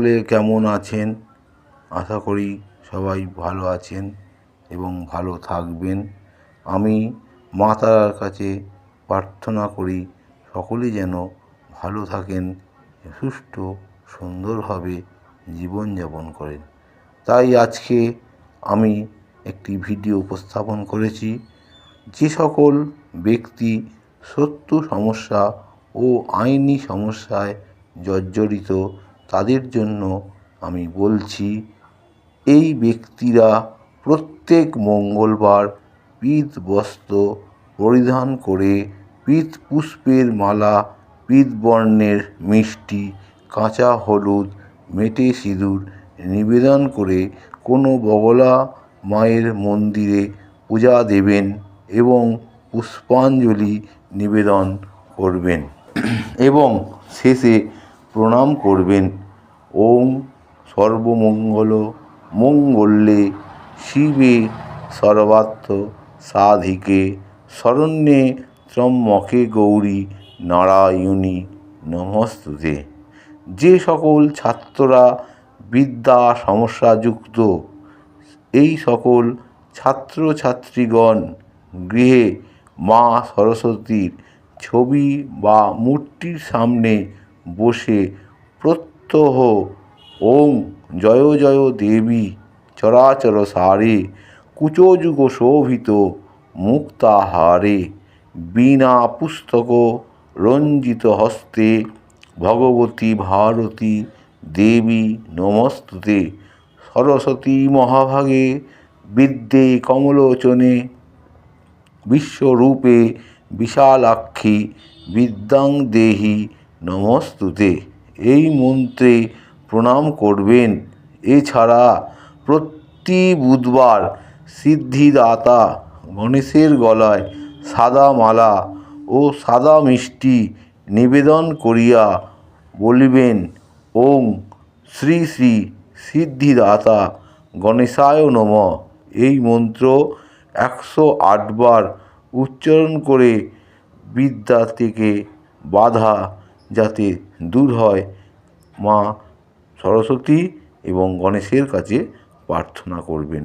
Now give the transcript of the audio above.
সকলে কেমন আছেন? আশা করি সবাই ভালো আছেন এবং ভালো থাকবেন। আমি মা তারার কাছে প্রার্থনা করি সকলেই যেন ভালো থাকেন, সুস্থ সুন্দরভাবে জীবনযাপন করেন। তাই আজকে আমি একটি ভিডিও উপস্থাপন করেছি। যে সকল ব্যক্তি শত্রু সমস্যা ও আইনি সমস্যায় জর্জরিত তাদের জন্য আমি বলছি, এই ব্যক্তিরা প্রত্যেক মঙ্গলবার পীত বস্ত্র পরিধান করে পীত পুষ্পের মালা, পীত বর্ণের মিষ্টি, কাঁচা হলুদ, মেটে সিঁদুর নিবেদন করে কোনো বগলা মায়ের মন্দিরে পূজা দেবেন এবং পুষ্পাঞ্জলি নিবেদন করবেন এবং শেষে প্রণাম করবেন। ওম সর্বমঙ্গল মঙ্গলে শিবে সর্বার্থ সাধিকে শরণ্যে ত্র্যম্বকে গৌরী নারায়ণী নমস্তুতে। যে সকল ছাত্ররা বিদ্যা সমস্যাযুক্ত, এই সকল ছাত্রছাত্রীগণ গৃহে মা সরস্বতীর ছবি বা মূর্তির সামনে বসে প্রত্যহ ওং জয় জয় দেবী চরাচর সারে কুচযুগ শোভিত মুক্তাহারে বীণা পুস্তক রঞ্জিত হস্তে ভগবতী ভারতী দেবী নমস্তুতে। সরস্বতী মহাভাগে বিদ্যে কমলোচনে বিশ্বরূপে বিশালাক্ষী বিদ্যাং দেহি নমস্তুতে। এই মন্ত্রে প্রণাম করবেন। এছাড়া প্রতি বুধবার সিদ্ধিদাতা গণেশের গলায় সাদা মালা ও সাদা মিষ্টি নিবেদন করিয়া বলিবেন ওং শ্রী শ্রী সিদ্ধিদাতা গণেশায় নমঃ। এই মন্ত্র 108 বার উচ্চারণ করে বিদ্যা থেকে বাধা যাতে দূর হয় মা সরস্বতী এবং গণেশের কাছে প্রার্থনা করবেন।